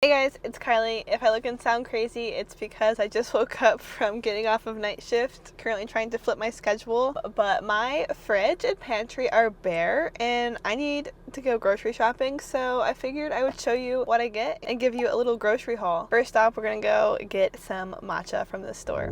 Hey guys, it's Kylie. If I look and sound crazy, it's because I just woke up from getting off of night shift, currently trying to flip my schedule, but my fridge and pantry are bare and I need to go grocery shopping, so I figured I would show you what I get and give you a little grocery haul. First off, we're gonna go get some matcha from the store.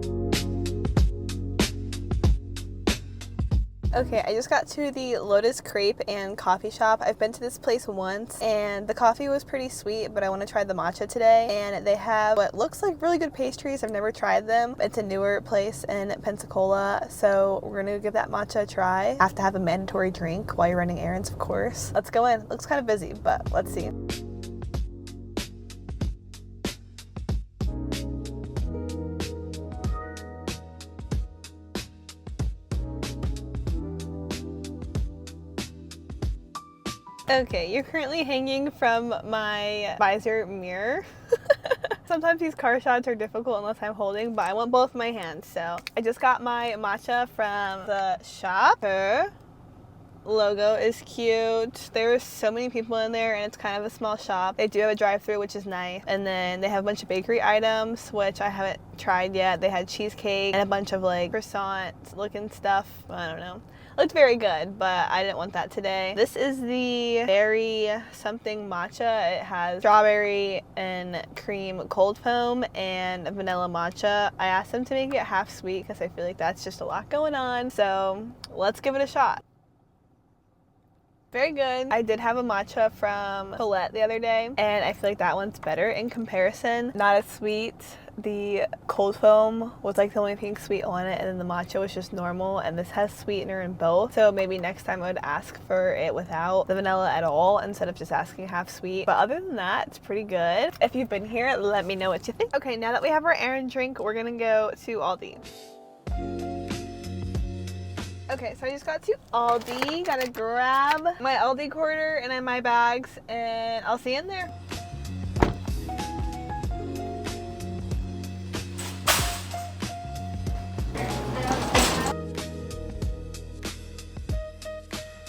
Okay, I just got to the Lotus Crepe and Coffee Shop. I've been to this place once and the coffee was pretty sweet, but I want to try the matcha today. And they have what looks like really good pastries. I've never tried them. It's a newer place in Pensacola, so we're going to give that matcha a try. Have to have a mandatory drink while you're running errands, of course. Let's go in. Looks kind of busy, but let's see. Okay, you're currently hanging from my visor mirror. Sometimes these car shots are difficult unless I'm holding, but I want both my hands. So I just got my matcha from the shop. Her logo is cute. There's so many people in there and it's kind of a small shop. They do have a drive-thru, which is nice. And then they have a bunch of bakery items, which I haven't tried yet. They had cheesecake and a bunch of like croissant looking stuff. I don't know. Looked very good, but I didn't want that today. This is the berry something matcha. It has strawberry and cream cold foam and vanilla matcha. I asked them to make it half sweet because I feel like that's just a lot going on. So let's give it a shot. Very good. I did have a matcha from Colette the other day, and I feel like that one's better in comparison. Not as sweet. The cold foam was like the only thing sweet on it, and then the matcha was just normal, and this has sweetener in both. So maybe next time I would ask for it without the vanilla at all instead of just asking half sweet. But other than that, it's pretty good. If you've been here, let me know what you think. Okay, now that we have our errand drink, we're gonna go to Aldi. Okay, so I just got to Aldi. Gotta grab my Aldi quarter and then my bags, and I'll see you in there.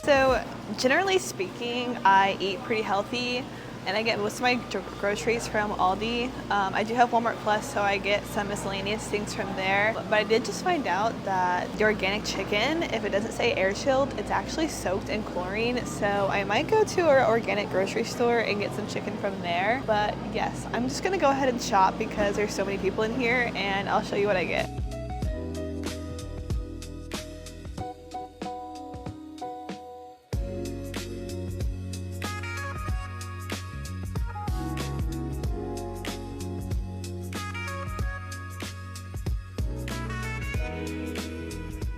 So generally speaking, I eat pretty healthy and I get most of my groceries from Aldi. I do have Walmart Plus, so I get some miscellaneous things from there. But I did just find out that the organic chicken, if it doesn't say air chilled, it's actually soaked in chlorine. So I might go to our organic grocery store and get some chicken from there. But yes, I'm just gonna go ahead and shop because there's so many people in here, and I'll show you what I get.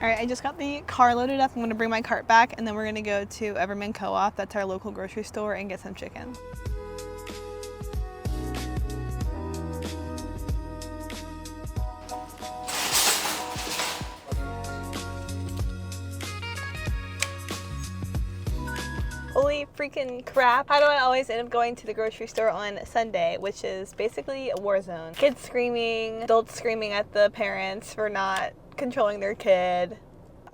All right, I just got the car loaded up. I'm gonna bring my cart back and then we're gonna go to Everman Co-op, that's our local grocery store, and get some chicken. Holy freaking crap. How do I always end up going to the grocery store on Sunday, which is basically a war zone? Kids screaming, adults screaming at the parents for not controlling their kid.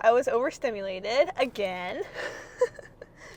I was overstimulated again.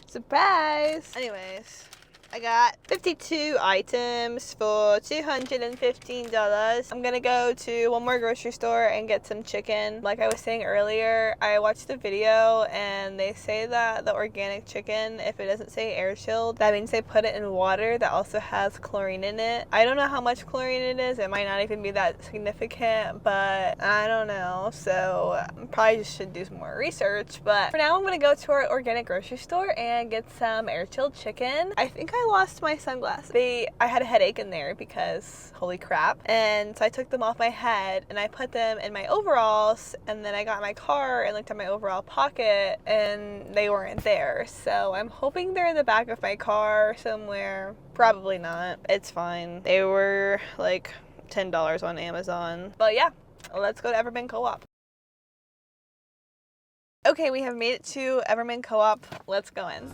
Surprise! Anyways, I got 52 items for $215. I'm gonna go to one more grocery store and get some chicken. Like I was saying earlier, I watched the video and they say that the organic chicken, if it doesn't say air chilled, that means they put it in water that also has chlorine in it. I don't know how much chlorine it is. It might not even be that significant, but I don't know. So I probably just should do some more research. But for now, I'm gonna go to our organic grocery store and get some air chilled chicken. I think I lost my sunglasses. I had a headache in there because holy crap. And so I took them off my head and I put them in my overalls, and then I got in my car and looked at my overall pocket and they weren't there. So I'm hoping they're in the back of my car somewhere. Probably not. It's fine. They were like $10 on Amazon. But yeah, let's go to Everman Co-op. Okay, we have made it to Everman Co-op. Let's go in.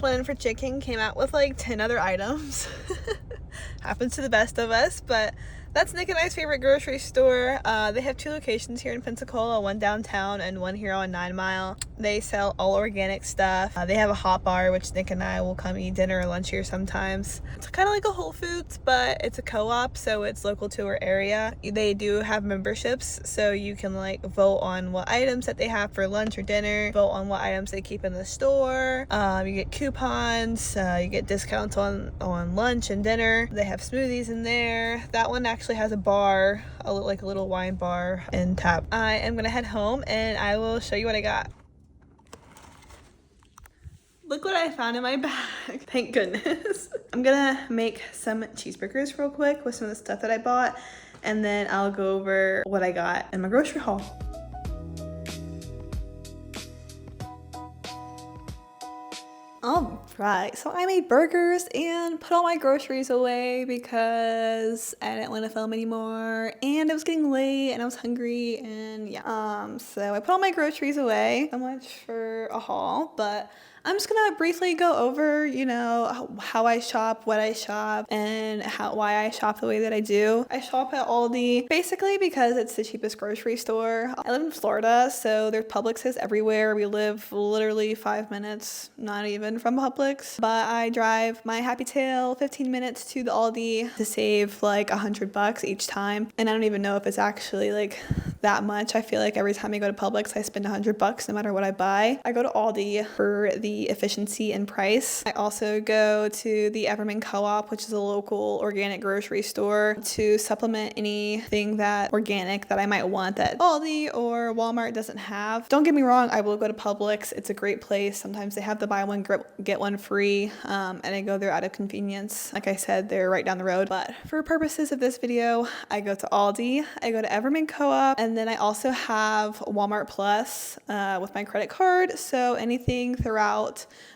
just went in for chicken, came out with like 10 other items. Happens to the best of us, but that's Nick and I's favorite grocery store. They have 2 locations here in Pensacola, one downtown and one here on 9 Mile. They sell all organic stuff. They have a hot bar, which Nick and I will come eat dinner or lunch here sometimes. It's kind of like a Whole Foods, but it's a co-op, so it's local to our area. They do have memberships, so you can like vote on what items that they have for lunch or dinner, vote on what items they keep in the store. You get coupons, you get discounts on lunch and dinner. They have smoothies in there. That one actually has a bar, like a little wine bar and tap. I am gonna head home and I will show you what I got. Look what I found in my bag. Thank goodness. I'm gonna make some cheeseburgers real quick with some of the stuff that I bought, and then I'll go over what I got in my grocery haul. Alright, so I made burgers and put all my groceries away because I didn't want to film anymore and it was getting late and I was hungry and yeah. So I put all my groceries away. So much for a haul, but I'm just gonna briefly go over, you know, how I shop, what I shop, and why I shop the way that I do. I shop at Aldi basically because it's the cheapest grocery store. I live in Florida, so there's Publixes everywhere. We live literally 5 minutes, not even, from Publix. But I drive my happy tail 15 minutes to the Aldi to save like $100 each time. And I don't even know if it's actually like that much. I feel like every time I go to Publix, I spend $100 no matter what I buy. I go to Aldi for the efficiency and price. I also go to the Everman Co-op, which is a local organic grocery store, to supplement anything that organic that I might want that Aldi or Walmart doesn't have. Don't get me wrong, I will go to Publix. It's a great place. Sometimes they have the buy one get one free, and I go there out of convenience. Like I said, they're right down the road. But for purposes of this video, I go to Aldi, I go to Everman Co-op, and then I also have Walmart Plus with my credit card. So anything throughout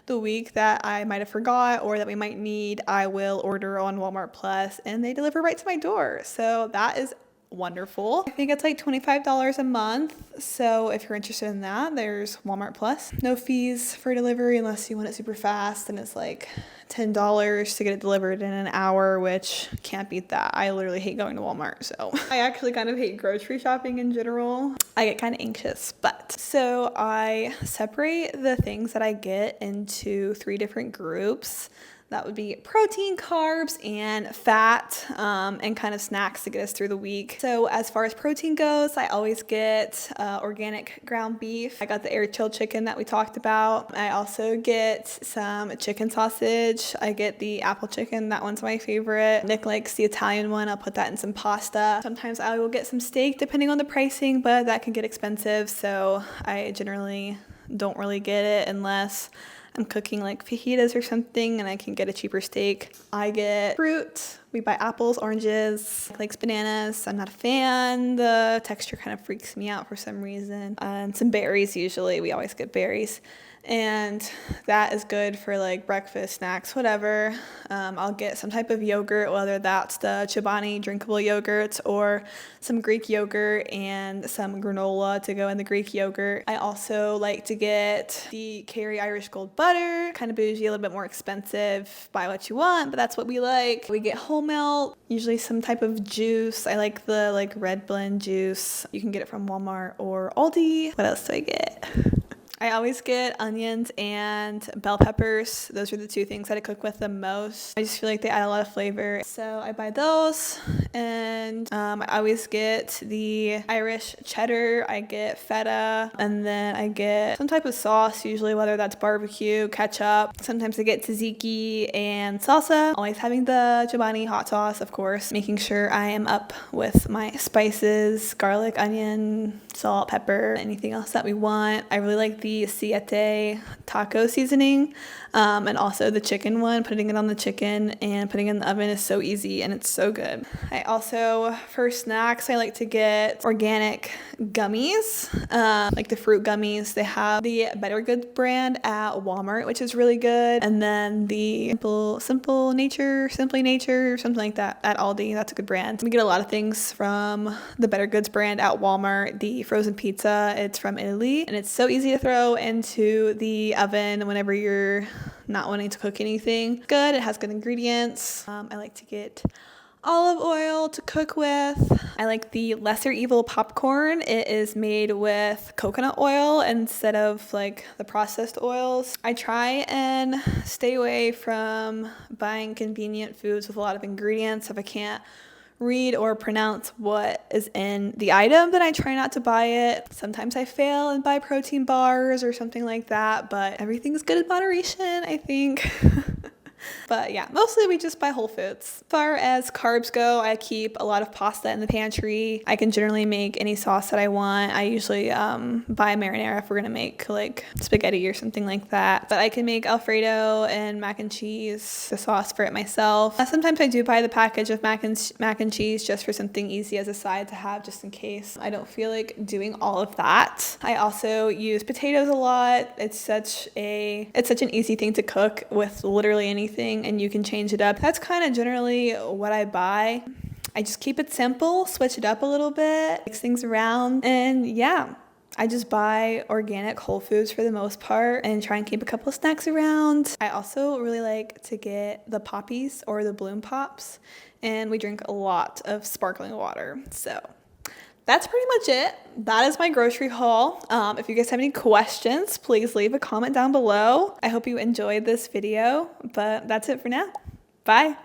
the week that I might have forgot or that we might need, I will order on Walmart Plus and they deliver right to my door. So that is wonderful. I think it's like $25 a month. So if you're interested in that, there's Walmart Plus. No fees for delivery unless you want it super fast, and it's like $10 to get it delivered in an hour, which can't beat that. I literally hate going to Walmart, so I actually kind of hate grocery shopping in general. I get kind of anxious, but so I separate the things that I get into 3 different groups. That would be protein, carbs, and fat, and kind of snacks to get us through the week. So as far as protein goes, I always get organic ground beef. I got the air chilled chicken that we talked about. I also get some chicken sausage. I get the apple chicken. That one's my favorite. Nick likes the Italian one. I'll put that in some pasta. Sometimes I will get some steak depending on the pricing, but that can get expensive. So I generally don't really get it unless I'm cooking like fajitas or something and I can get a cheaper steak. I get fruit. We buy apples, oranges, likes bananas. I'm not a fan. The texture kind of freaks me out for some reason. And some berries usually. We always get berries. And that is good for like breakfast, snacks, whatever. I'll get some type of yogurt, whether that's the Chobani drinkable yogurt or some Greek yogurt and some granola to go in the Greek yogurt. I also like to get the Kerry Irish Gold butter, kind of bougie, a little bit more expensive. Buy what you want, but that's what we like. We get whole milk, usually some type of juice. I like the like red blend juice. You can get it from Walmart or Aldi. What else do I get? I always get onions and bell peppers. Those are the 2 things that I cook with the most. I just feel like they add a lot of flavor. So I buy those. And I always get the Irish cheddar. I get feta. And then I get some type of sauce, usually whether that's barbecue, ketchup. Sometimes I get tzatziki and salsa. Always having the Chobani hot sauce, of course. Making sure I am up with my spices, garlic, onion, salt, pepper, anything else that we want. I really like the Siete taco seasoning, and also the chicken one. Putting it on the chicken and putting it in the oven is so easy and it's so good. I also, for snacks, I like to get organic gummies, like the fruit gummies. They have the Better Goods brand at Walmart, which is really good, and then the Simply Nature, something like that at Aldi. That's a good brand. We get a lot of things from the Better Goods brand at Walmart. The frozen pizza, it's from Italy and it's so easy to throw Alfredo into the oven whenever you're not wanting to cook anything. Good, it has good ingredients. I like to get olive oil to cook with. I like the Lesser Evil popcorn. It is made with coconut oil instead of like the processed oils. I try and stay away from buying convenient foods with a lot of ingredients. If I can't read or pronounce what is in the item, then I try not to buy it. Sometimes I fail and buy protein bars or something like that, but everything's good in moderation, I think. But yeah, mostly we just buy Whole Foods. As far as carbs go, I keep a lot of pasta in the pantry. I can generally make any sauce that I want. I usually buy marinara if we're gonna make like spaghetti or something like that. But I can make Alfredo and mac and cheese, the sauce for it myself. Sometimes I do buy the package of mac and cheese just for something easy as a side to have just in case I don't feel like doing all of that. I also use potatoes a lot. It's such an easy thing to cook with literally anything, and you can change it up. That's kind of generally what I buy. I just keep it simple, switch it up a little bit, mix things around, and yeah, I just buy organic whole foods for the most part and try and keep a couple of snacks around. I also really like to get the poppies or the bloom pops, and we drink a lot of sparkling water. So that's pretty much it. That is my grocery haul. If you guys have any questions, please leave a comment down below. I hope you enjoyed this video, but that's it for now. Bye.